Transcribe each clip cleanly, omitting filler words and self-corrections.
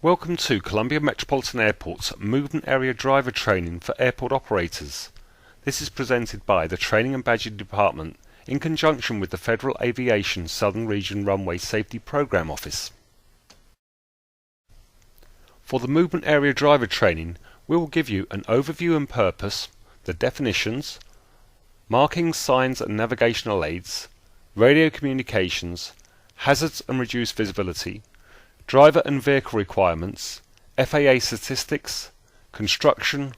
Welcome to Columbia Metropolitan Airport's Movement Area Driver Training for Airport Operators. This is presented by the Training and Badging Department in conjunction with the Federal Aviation Southern Region Runway Safety Program Office. For the Movement Area Driver Training, we will give you an overview and purpose, the definitions, markings, signs and navigational aids, radio communications, hazards and reduced visibility, driver and vehicle requirements, FAA statistics, construction,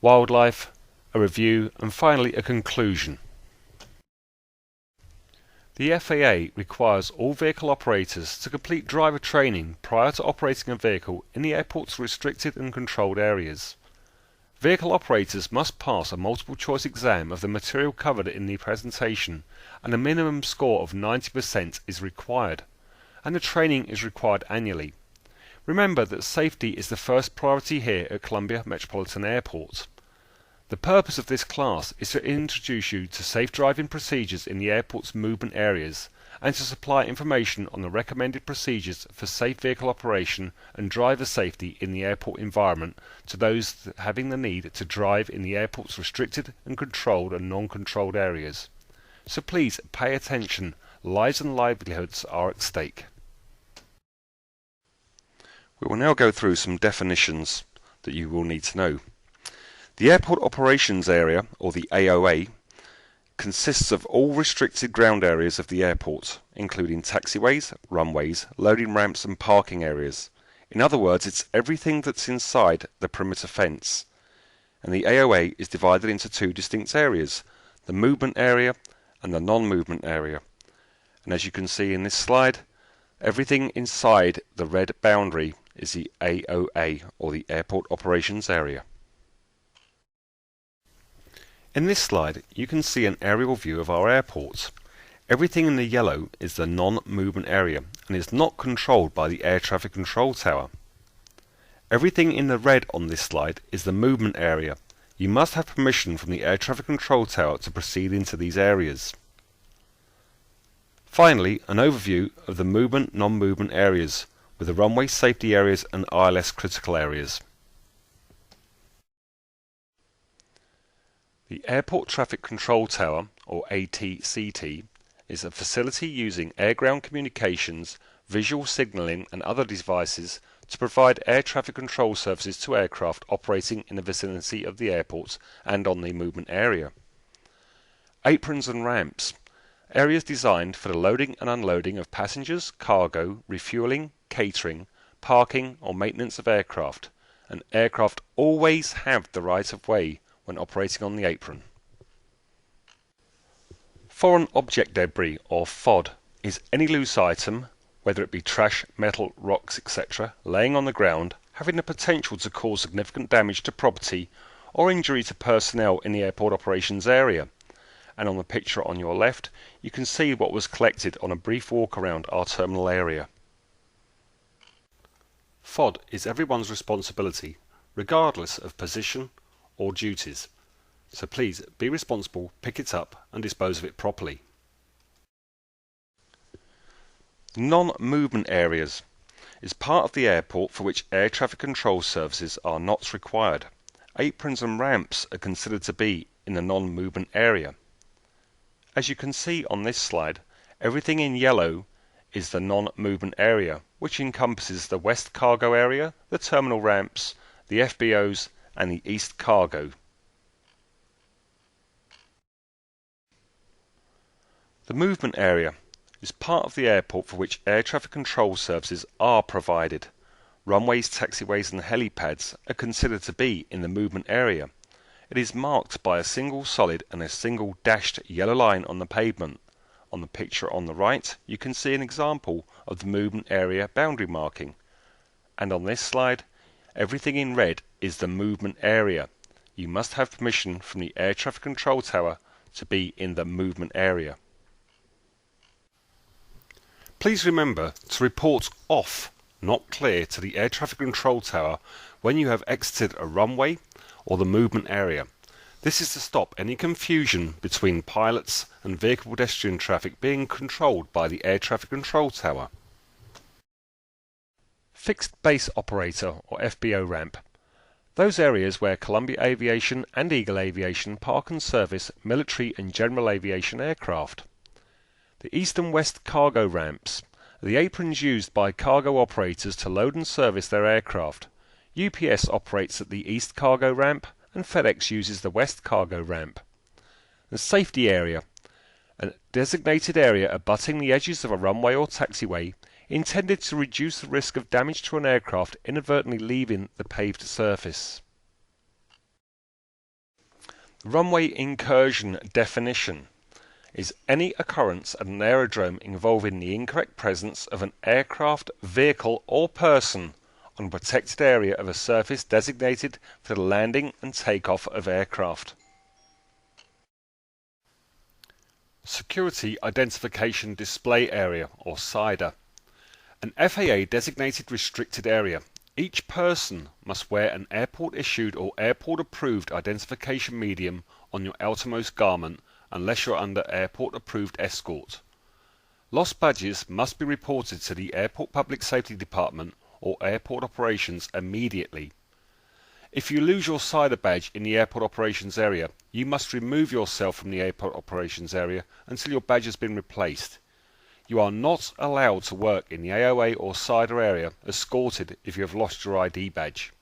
wildlife, a review and finally a conclusion. The FAA requires all vehicle operators to complete driver training prior to operating a vehicle in the airport's restricted and controlled areas. Vehicle operators must pass a multiple choice exam of the material covered in the presentation, and a minimum score of 90% is required, and the training is required annually. Remember that safety is the first priority here at Columbia Metropolitan Airport. The purpose of this class is to introduce you to safe driving procedures in the airport's movement areas and to supply information on the recommended procedures for safe vehicle operation and driver safety in the airport environment to those having the need to drive in the airport's restricted and controlled and non-controlled areas. So please pay attention, lives and livelihoods are at stake. We will now go through some definitions that you will need to know. The Airport Operations Area, or the AOA, consists of all restricted ground areas of the airport, including taxiways, runways, loading ramps and parking areas. In other words, it's everything that's inside the perimeter fence. And the AOA is divided into two distinct areas, the movement area and the non-movement area. And as you can see in this slide, everything inside the red boundary is the AOA, or the Airport Operations Area. In this slide you can see an aerial view of our airport. Everything in the yellow is the non-movement area and is not controlled by the air traffic control tower. Everything in the red on this slide is the movement area. You must have permission from the air traffic control tower to proceed into these areas. Finally, an overview of the movement non-movement areas with the runway safety areas and ILS critical areas. The Airport Traffic Control Tower, or ATCT, is a facility using air-ground communications, visual signalling and other devices to provide air traffic control services to aircraft operating in the vicinity of the airport and on the movement area. Aprons and ramps, areas designed for the loading and unloading of passengers, cargo, refueling, catering, parking or maintenance of aircraft, and aircraft always have the right of way when operating on the apron. Foreign object debris, or FOD, is any loose item, whether it be trash, metal, rocks, etc., laying on the ground, having the potential to cause significant damage to property or injury to personnel in the airport operations area. And on the picture on your left, you can see what was collected on a brief walk around our terminal area. FOD is everyone's responsibility, regardless of position or duties, so please be responsible, pick it up and dispose of it properly. Non-movement areas is part of the airport for which air traffic control services are not required. Aprons and ramps are considered to be in the non-movement area. As you can see on this slide, everything in yellow is the non-movement area, which encompasses the west cargo area, the terminal ramps, the FBOs and the east cargo. The movement area is part of the airport for which air traffic control services are provided. Runways, taxiways and helipads are considered to be in the movement area. It is marked by a single solid and a single dashed yellow line on the pavement. On the picture on the right, you can see an example of the movement area boundary marking. And on this slide, everything in red is the movement area. You must have permission from the air traffic control tower to be in the movement area. Please remember to report off, not clear, to the air traffic control tower when you have exited a runway or the movement area. This is to stop any confusion between pilots and vehicle pedestrian traffic being controlled by the air traffic control tower. Fixed Base Operator or FBO ramp. Those areas where Columbia Aviation and Eagle Aviation park and service military and general aviation aircraft. The east and west cargo ramps are the aprons used by cargo operators to load and service their aircraft. UPS operates at the east cargo ramp and FedEx uses the west cargo ramp. The safety area, a designated area abutting the edges of a runway or taxiway intended to reduce the risk of damage to an aircraft inadvertently leaving the paved surface. The runway incursion definition is any occurrence at an aerodrome involving the incorrect presence of an aircraft, vehicle or person on a protected area of a surface designated for the landing and takeoff of aircraft. Security Identification Display Area or SIDA. An FAA designated restricted area. Each person must wear an airport issued or airport approved identification medium on your outermost garment unless you're under airport approved escort. Lost badges must be reported to the Airport Public Safety Department or Airport Operations immediately. If you lose your SIDA badge in the airport operations area, you must remove yourself from the airport operations area until your badge has been replaced. You are not allowed to work in the AOA or SIDA area escorted if you have lost your ID badge.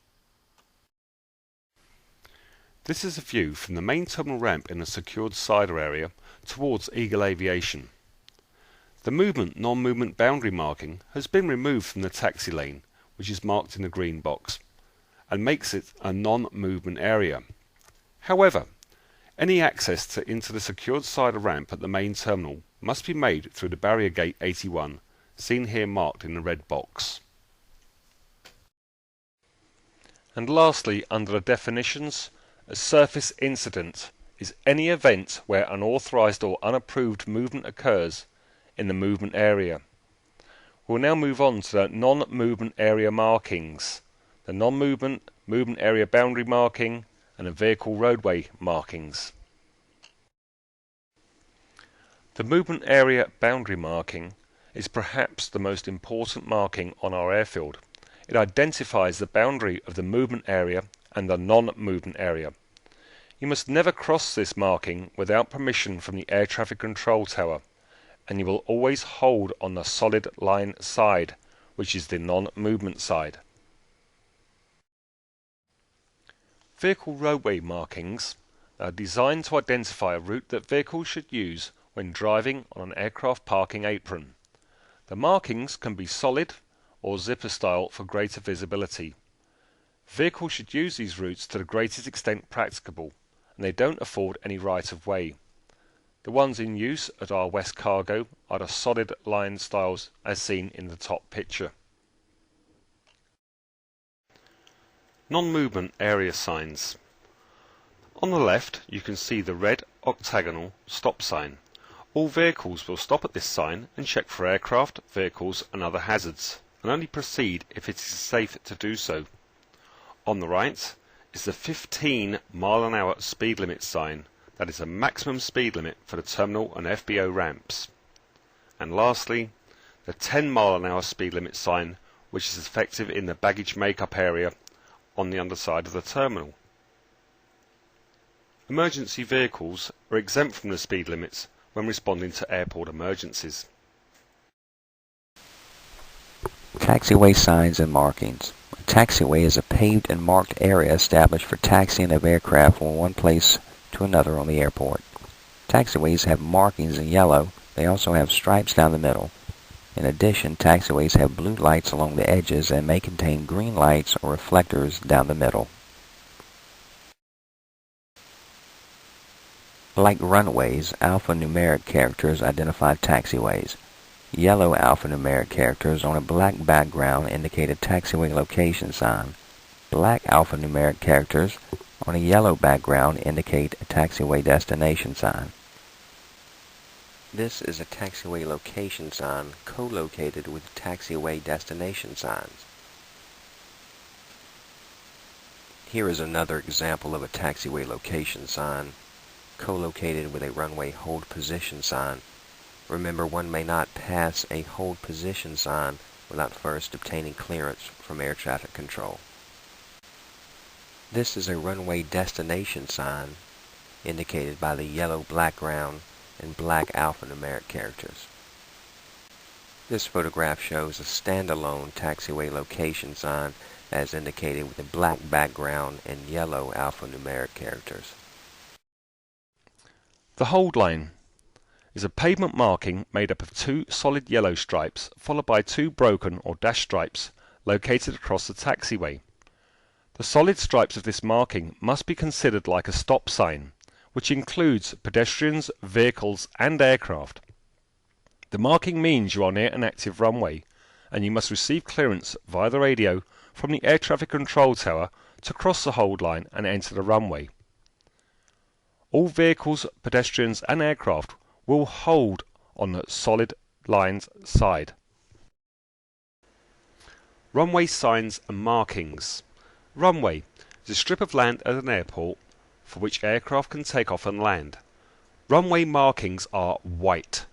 This is a view from the main terminal ramp in the secured SIDA area towards Eagle Aviation. The movement non-movement boundary marking has been removed from the taxi lane, which is marked in the green box, and makes it a non-movement area. However, any access into the secured SIDA ramp at the main terminal must be made through the barrier gate 81, seen here marked in the red box. And lastly, under the definitions, a surface incident is any event where unauthorized or unapproved movement occurs in the movement area. We'll now move on to the non-movement area markings, the non-movement movement area boundary marking and the vehicle roadway markings. The movement area boundary marking is perhaps the most important marking on our airfield. It identifies the boundary of the movement area and the non-movement area. You must never cross this marking without permission from the air traffic control tower, and you will always hold on the solid line side, which is the non-movement side. Vehicle roadway markings are designed to identify a route that vehicles should use when driving on an aircraft parking apron. The markings can be solid or zipper style for greater visibility. Vehicles should use these routes to the greatest extent practicable, and they don't afford any right of way. The ones in use at our West Cargo are the solid line styles as seen in the top picture. Non-movement area signs. On the left you can see the red octagonal stop sign. All vehicles will stop at this sign and check for aircraft, vehicles and other hazards, and only proceed if it is safe to do so. On the right is the 15 mph speed limit sign. That is a maximum speed limit for the terminal and FBO ramps. And lastly, the 10 mph speed limit sign, which is effective in the baggage makeup area on the underside of the terminal. Emergency vehicles are exempt from the speed limits when responding to airport emergencies. Taxiway signs and markings. A taxiway is a paved and marked area established for taxiing of aircraft from one place to another on the airport. Taxiways have markings in yellow. They also have stripes down the middle. In addition, taxiways have blue lights along the edges and may contain green lights or reflectors down the middle. Like runways, alphanumeric characters identify taxiways. Yellow alphanumeric characters on a black background indicate a taxiway location sign. Black alphanumeric characters on a yellow background indicate a taxiway destination sign. This is a taxiway location sign co-located with taxiway destination signs. Here is another example of a taxiway location sign co-located with a runway hold position sign. Remember, one may not pass a hold position sign without first obtaining clearance from air traffic control. This is a runway destination sign indicated by the yellow background and black alphanumeric characters. This photograph shows a standalone taxiway location sign as indicated with a black background and yellow alphanumeric characters. The hold line is a pavement marking made up of two solid yellow stripes followed by two broken or dashed stripes located across the taxiway. The solid stripes of this marking must be considered like a stop sign, which includes pedestrians, vehicles and aircraft. The marking means you are near an active runway and you must receive clearance via the radio from the air traffic control tower to cross the hold line and enter the runway. All vehicles, pedestrians and aircraft will hold on the solid line's side. Runway signs and markings. Runway is a strip of land at an airport for which aircraft can take off and land. Runway markings are white.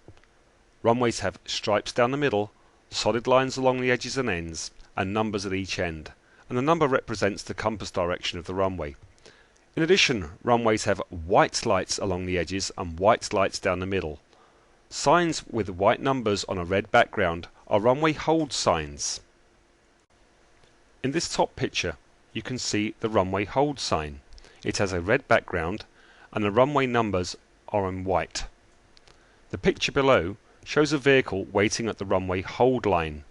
Runways have stripes down the middle, solid lines along the edges and ends, and numbers at each end, and the number represents the compass direction of the runway. In addition, runways have white lights along the edges and white lights down the middle. Signs with white numbers on a red background are runway hold signs. In this top picture, you can see the runway hold sign. It has a red background and the runway numbers are in white. The picture below shows a vehicle waiting at the runway hold line.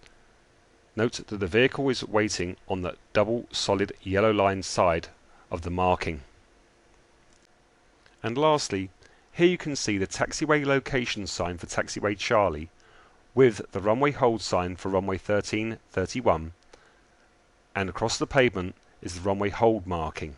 Note that the vehicle is waiting on the double solid yellow line side of the marking. And lastly, here you can see the taxiway location sign for taxiway Charlie with the runway hold sign for runway 1331, and across the pavement is the runway hold marking.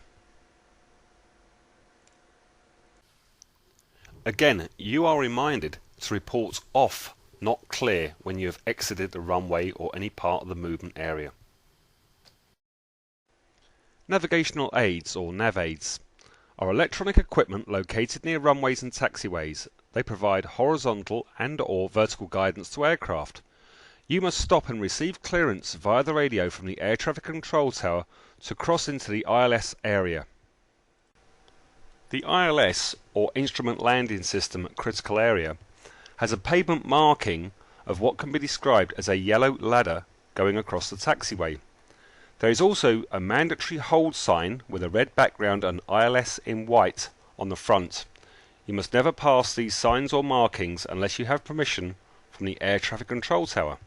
Again, you are reminded to report off, not clear, when you have exited the runway or any part of the movement area. Navigational aids or nav aids are electronic equipment located near runways and taxiways. They provide horizontal and or vertical guidance to aircraft. You must stop and receive clearance via the radio from the air traffic control tower to cross into the ILS area. The ILS, or Instrument Landing System Critical Area, has a pavement marking of what can be described as a yellow ladder going across the taxiway. There is also a mandatory hold sign with a red background and ILS in white on the front. You must never pass these signs or markings unless you have permission from the air traffic control tower.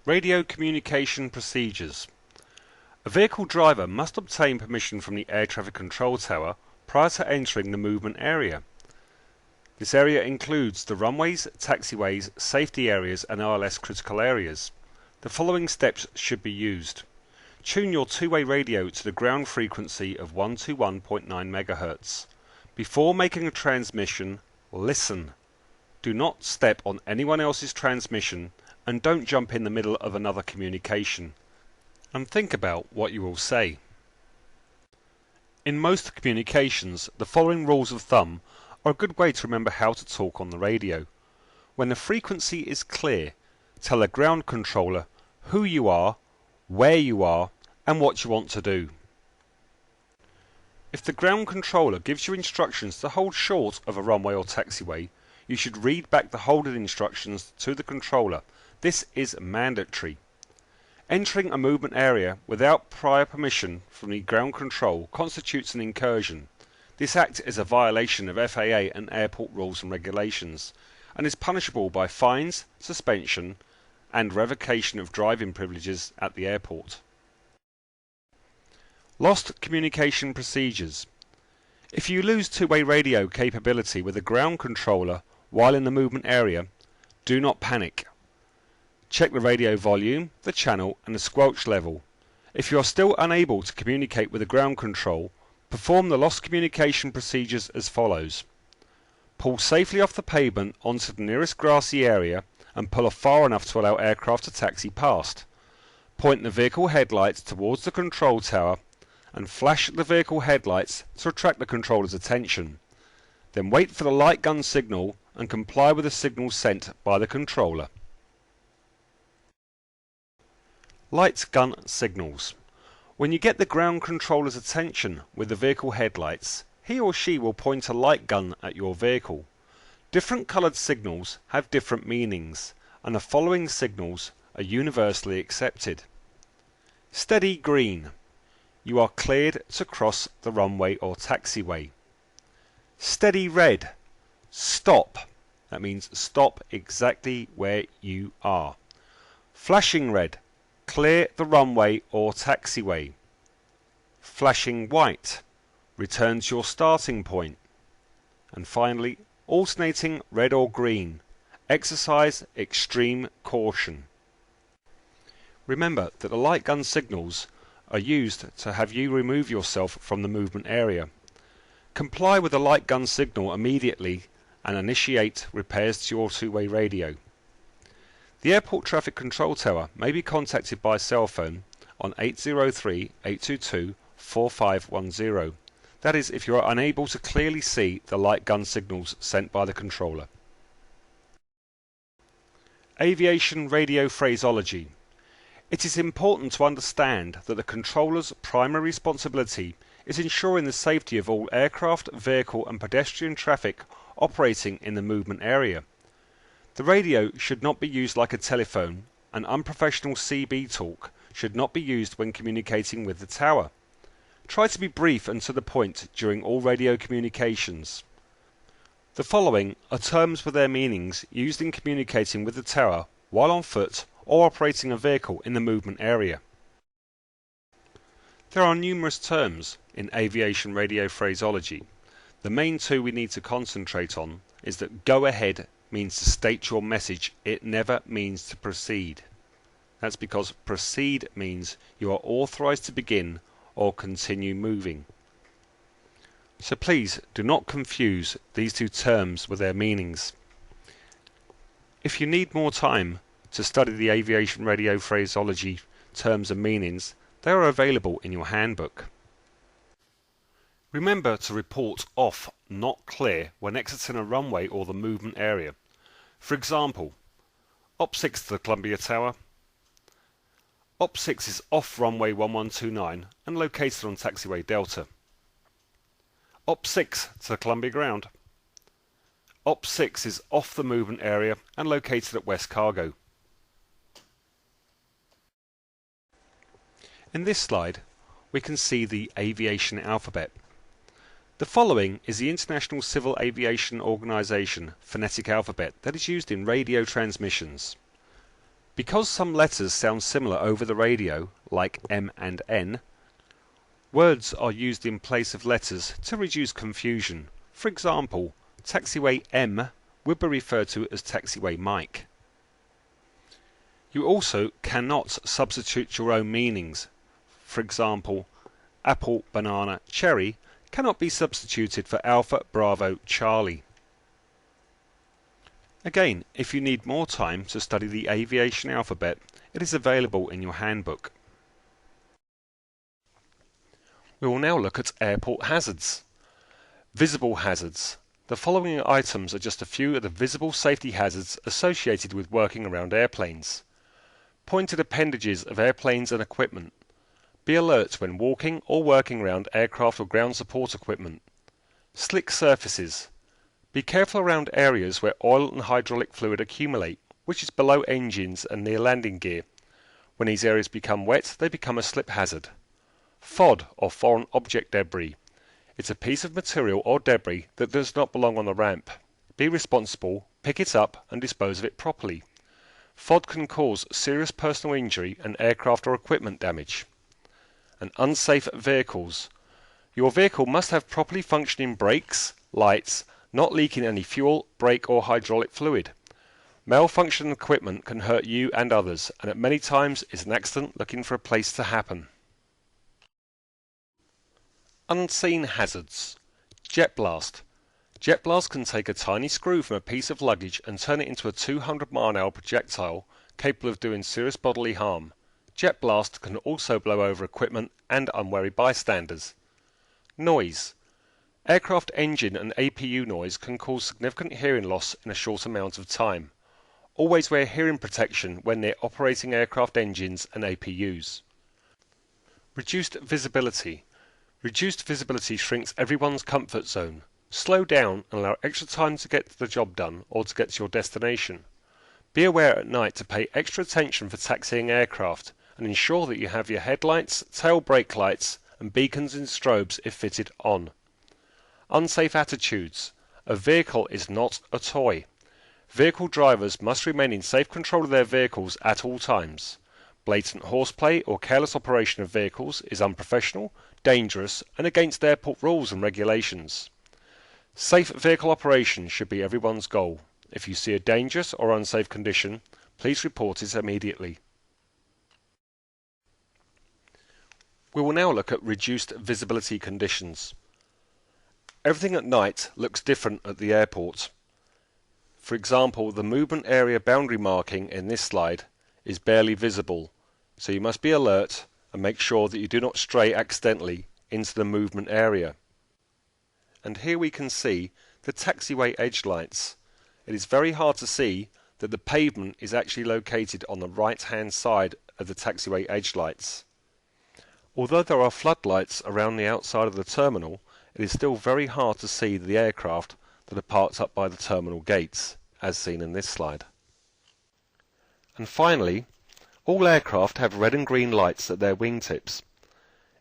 Radio communication procedures. A vehicle driver must obtain permission from the air traffic control tower prior to entering the movement area. This area includes the runways, taxiways, safety areas and ILS critical areas. The following steps should be used. Tune your two-way radio to the ground frequency of 121.9 MHz. Before making a transmission, listen. Do not step on anyone else's transmission and don't jump in the middle of another communication. And think about what you will say. In most communications, the following rules of thumb are a good way to remember how to talk on the radio. When the frequency is clear, tell the ground controller who you are, where you are, and what you want to do. If the ground controller gives you instructions to hold short of a runway or taxiway, you should read back the holding instructions to the controller. This is mandatory. Entering a movement area without prior permission from the ground control constitutes an incursion. This act is a violation of FAA and airport rules and regulations and is punishable by fines, suspension and revocation of driving privileges at the airport. Lost communication procedures. If you lose two-way radio capability with a ground controller while in the movement area, do not panic. Check the radio volume, the channel and the squelch level. If you are still unable to communicate with the ground control, perform the lost communication procedures as follows. Pull safely off the pavement onto the nearest grassy area and pull off far enough to allow aircraft to taxi past. Point the vehicle headlights towards the control tower and flash the vehicle headlights to attract the controller's attention. Then wait for the light gun signal and comply with the signal sent by the controller. Light gun signals. When you get the ground controller's attention with the vehicle headlights, he or she will point a light gun at your vehicle. Different coloured signals have different meanings, and the following signals are universally accepted. Steady green. You are cleared to cross the runway or taxiway. Steady red. Stop. That means stop exactly where you are. Flashing red. Clear the runway or taxiway. Flashing white. Return to your starting point. And finally, alternating red or green. Exercise extreme caution. Remember that the light gun signals are used to have you remove yourself from the movement area. Comply with the light gun signal immediately and initiate repairs to your two-way radio. The Airport Traffic Control Tower may be contacted by cell phone on 803-822-4510. That is, if you are unable to clearly see the light gun signals sent by the controller. Aviation radio phraseology. It is important to understand that the controller's primary responsibility is ensuring the safety of all aircraft, vehicle and pedestrian traffic operating in the movement area. The radio should not be used like a telephone, and unprofessional CB talk should not be used when communicating with the tower. Try to be brief and to the point during all radio communications. The following are terms with their meanings used in communicating with the tower while on foot or operating a vehicle in the movement area. There are numerous terms in aviation radio phraseology. The main two we need to concentrate on is that go ahead means to state your message. It never means to proceed. That's because proceed means you are authorized to begin or continue moving. So please do not confuse these two terms with their meanings. If you need more time to study the aviation radio phraseology terms and meanings, they are available in your handbook. Remember to report off, not clear, when exiting a runway or the movement area. For example, OP6 to the Columbia Tower. OP6 is off runway 1129 and located on taxiway Delta. OP6 to the Columbia ground. OP6 is off the movement area and located at West Cargo. In this slide, we can see the aviation alphabet. The following is the International Civil Aviation Organization phonetic alphabet that is used in radio transmissions. Because some letters sound similar over the radio, like M and N, words are used in place of letters to reduce confusion. For example, taxiway M would be referred to as taxiway Mike. You also cannot substitute your own meanings. For example, apple, banana, cherry cannot be substituted for Alpha, Bravo, Charlie. Again, if you need more time to study the aviation alphabet, it is available in your handbook. We will now look at airport hazards. Visible hazards. The following items are just a few of the visible safety hazards associated with working around airplanes. Pointed appendages of airplanes and equipment. Be alert when walking or working around aircraft or ground support equipment. Slick surfaces. Be careful around areas where oil and hydraulic fluid accumulate, which is below engines and near landing gear. When these areas become wet, they become a slip hazard. FOD, or foreign object debris. It's a piece of material or debris that does not belong on the ramp. Be responsible, pick it up and dispose of it properly. FOD can cause serious personal injury and aircraft or equipment damage. And unsafe vehicles. Your vehicle must have properly functioning brakes, lights, not leaking any fuel, brake or hydraulic fluid. Malfunctioning equipment can hurt you and others, and at many times is an accident looking for a place to happen. Unseen hazards. Jet blast. Jet blast can take a tiny screw from a piece of luggage and turn it into a 200-mile-an-hour projectile capable of doing serious bodily harm. Jet blast can also blow over equipment and unwary bystanders. Noise. Aircraft engine and APU noise can cause significant hearing loss in a short amount of time. Always wear hearing protection when near operating aircraft engines and APUs. Reduced visibility. Reduced visibility shrinks everyone's comfort zone. Slow down and allow extra time to get the job done or to get to your destination. Be aware at night to pay extra attention for taxiing aircraft and ensure that you have your headlights, tail brake lights and beacons and strobes if fitted on. Unsafe attitudes. A vehicle is not a toy. Vehicle drivers must remain in safe control of their vehicles at all times. Blatant horseplay or careless operation of vehicles is unprofessional, dangerous and against airport rules and regulations. Safe vehicle operation should be everyone's goal. If you see a dangerous or unsafe condition, please report it immediately. We will now look at reduced visibility conditions. Everything at night looks different at the airport. For example, the movement area boundary marking in this slide is barely visible, so you must be alert and make sure that you do not stray accidentally into the movement area. And here we can see the taxiway edge lights. It is very hard to see that the pavement is actually located on the right hand side of the taxiway edge lights. Although there are floodlights around the outside of the terminal, it is still very hard to see the aircraft that are parked up by the terminal gates, as seen in this slide. And finally, all aircraft have red and green lights at their wingtips.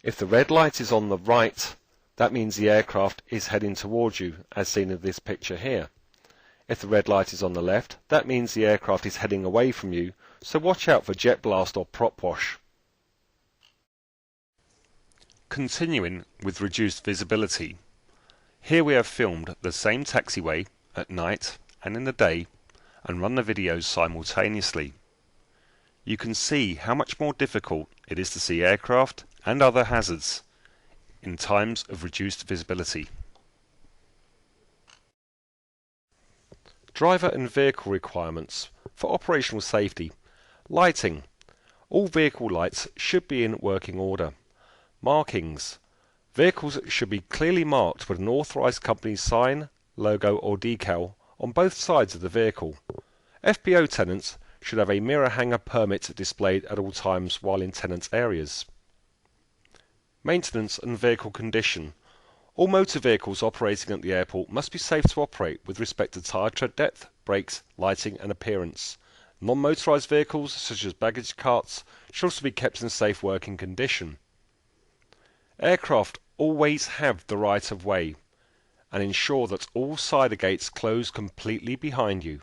If the red light is on the right, that means the aircraft is heading towards you, as seen in this picture here. If the red light is on the left, that means the aircraft is heading away from you, so watch out for jet blast or prop wash. Continuing with reduced visibility, here we have filmed the same taxiway at night and in the day and run the videos simultaneously. You can see how much more difficult it is to see aircraft and other hazards in times of reduced visibility. Driver and vehicle requirements for operational safety. Lighting. All vehicle lights should be in working order. Markings. Vehicles should be clearly marked with an authorised company's sign, logo or decal on both sides of the vehicle. FBO tenants should have a mirror hanger permit displayed at all times while in tenants' areas. Maintenance and vehicle condition. All motor vehicles operating at the airport must be safe to operate with respect to tyre tread depth, brakes, lighting and appearance. Non-motorised vehicles such as baggage carts should also be kept in safe working condition. Aircraft always have the right of way and ensure that all side gates close completely behind you.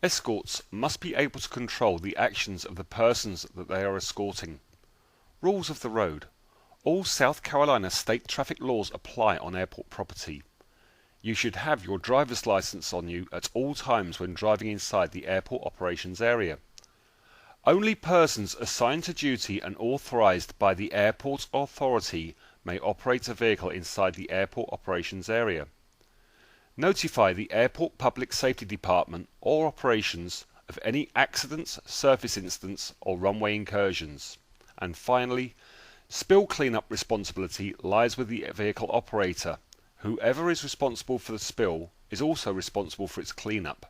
Escorts must be able to control the actions of the persons that they are escorting. Rules of the road. All South Carolina state traffic laws apply on airport property. You should have your driver's license on you at all times when driving inside the airport operations area. Only persons assigned to duty and authorised by the airport authority may operate a vehicle inside the airport operations area. Notify the Airport Public Safety Department or operations of any accidents, surface incidents or runway incursions. And finally, spill cleanup responsibility lies with the vehicle operator. Whoever is responsible for the spill is also responsible for its cleanup.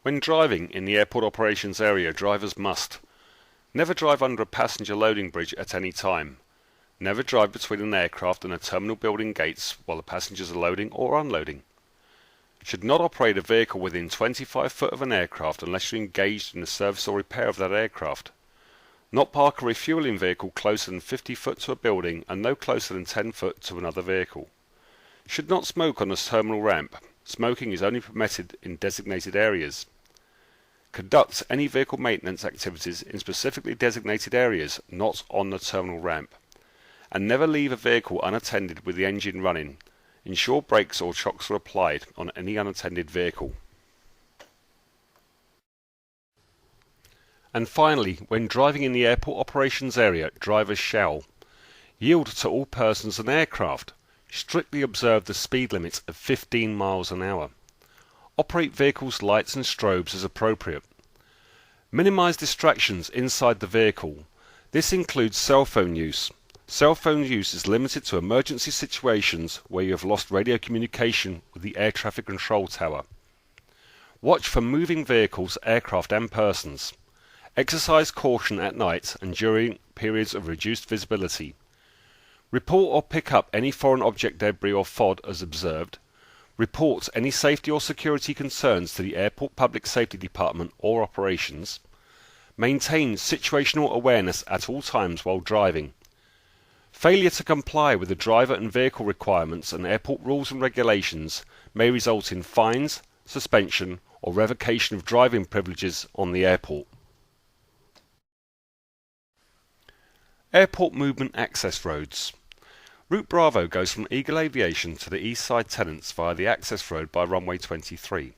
When driving in the airport operations area, drivers must never drive under a passenger loading bridge at any time. Never drive between an aircraft and a terminal building gates while the passengers are loading or unloading. Should not operate a vehicle within 25 foot of an aircraft unless you're engaged in the service or repair of that aircraft. Not park a refueling vehicle closer than 50 foot to a building and no closer than 10 foot to another vehicle. Should not smoke on a terminal ramp. Smoking is only permitted in designated areas. Conduct any vehicle maintenance activities in specifically designated areas, not on the terminal ramp. And never leave a vehicle unattended with the engine running. Ensure brakes or shocks are applied on any unattended vehicle. And finally, when driving in the airport operations area, drivers shall yield to all persons and aircraft. Strictly observe the speed limit of 15 miles an hour. Operate vehicles' lights and strobes as appropriate. Minimize distractions inside the vehicle. This includes cell phone use. Cell phone use is limited to emergency situations where you have lost radio communication with the air traffic control tower. Watch for moving vehicles, aircraft and persons. Exercise caution at night and during periods of reduced visibility. Report or pick up any foreign object debris or FOD as observed. Report any safety or security concerns to the Airport Public Safety Department or Operations. Maintain situational awareness at all times while driving. Failure to comply with the driver and vehicle requirements and airport rules and regulations may result in fines, suspension or revocation of driving privileges on the airport. Airport movement access roads. Route Bravo goes from Eagle Aviation to the East Side Tenants via the access road by runway 23.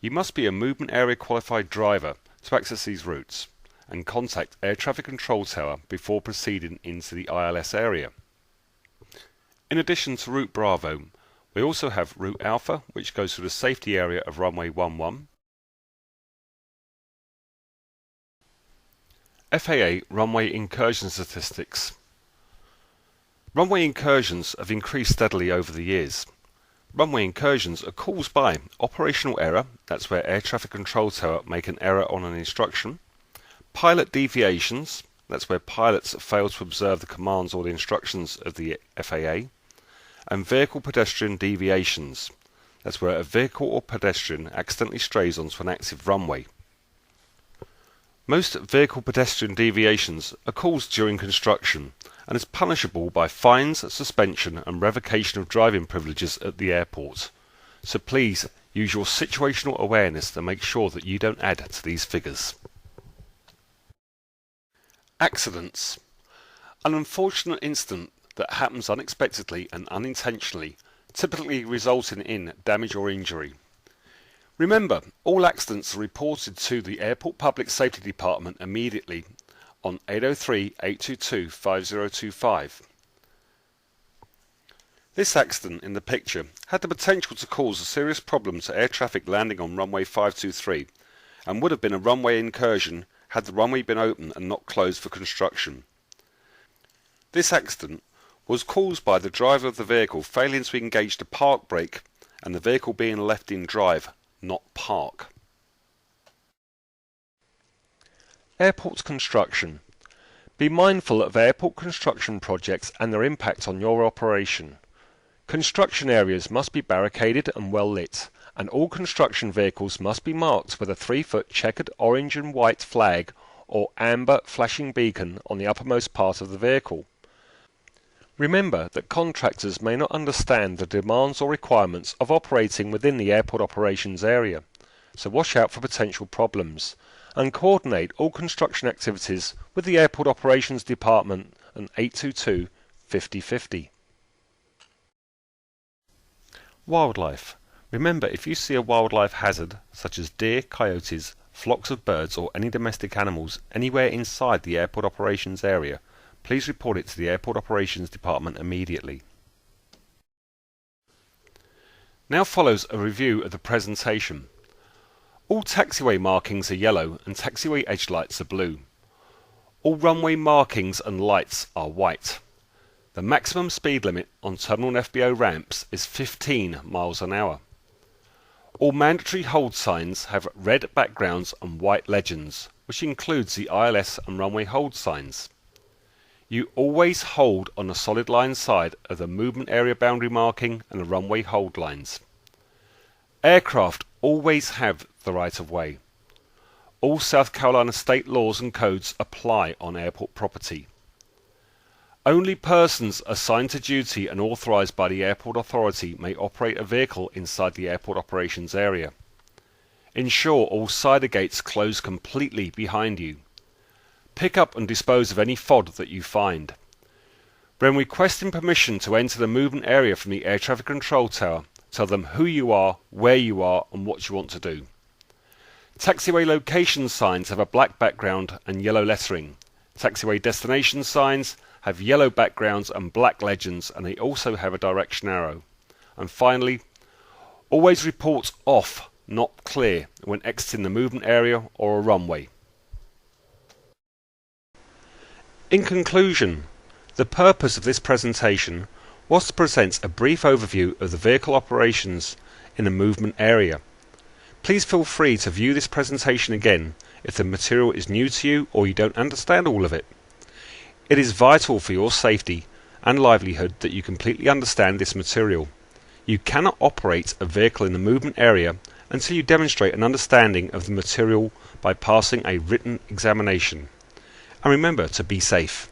You must be a movement area qualified driver to access these routes and contact Air Traffic Control Tower before proceeding into the ILS area. In addition to Route Bravo, we also have Route Alpha, which goes through the safety area of runway 11, FAA runway incursion statistics. Runway incursions have increased steadily over the years. Runway incursions are caused by operational error, that's where Air Traffic Control Tower make an error on an instruction, pilot deviations, that's where pilots fail to observe the commands or the instructions of the FAA, and vehicle pedestrian deviations, that's where a vehicle or pedestrian accidentally strays onto an active runway. Most vehicle pedestrian deviations are caused during construction and is punishable by fines, suspension and revocation of driving privileges at the airport. So please use your situational awareness to make sure that you don't add to these figures. Accidents. An unfortunate incident that happens unexpectedly and unintentionally, typically resulting in damage or injury. Remember, all accidents are reported to the Airport Public Safety Department immediately on 803-822-5025. This accident in the picture had the potential to cause a serious problem to air traffic landing on runway 523 and would have been a runway incursion had the runway been open and not closed for construction. This accident was caused by the driver of the vehicle failing to engage the park brake and the vehicle being left in drive, not park. Airport construction. Be mindful of airport construction projects and their impact on your operation. Construction areas must be barricaded and well lit, and all construction vehicles must be marked with a 3-foot checkered orange and white flag or amber flashing beacon on the uppermost part of the vehicle. Remember that contractors may not understand the demands or requirements of operating within the airport operations area, so watch out for potential problems and coordinate all construction activities with the Airport Operations Department and 822-5050. Wildlife. Remember, if you see a wildlife hazard, such as deer, coyotes, flocks of birds or any domestic animals anywhere inside the airport operations area, please report it to the Airport Operations Department immediately. Now follows a review of the presentation. All taxiway markings are yellow and taxiway edge lights are blue. All runway markings and lights are white. The maximum speed limit on terminal and FBO ramps is 15 miles an hour. All mandatory hold signs have red backgrounds and white legends, which includes the ILS and runway hold signs. You always hold on the solid line side of the movement area boundary marking and the runway hold lines. Aircraft always have the right of way. All South Carolina state laws and codes apply on airport property. Only persons assigned to duty and authorized by the airport authority may operate a vehicle inside the airport operations area. Ensure all cider gates close completely behind you. Pick up and dispose of any FOD that you find. When requesting permission to enter the movement area from the Air Traffic Control Tower, tell them who you are, where you are and what you want to do. Taxiway location signs have a black background and yellow lettering. Taxiway destination signs have yellow backgrounds and black legends, and they also have a direction arrow. And finally, always report off, not clear, when exiting the movement area or a runway. In conclusion, The purpose of this presentation was to present a brief overview of the vehicle operations in a movement area. Please feel free to view this presentation again if the material is new to you or you don't understand all of it. It is vital for your safety and livelihood that you completely understand this material. You cannot operate a vehicle in the movement area until you demonstrate an understanding of the material by passing a written examination. And remember to be safe.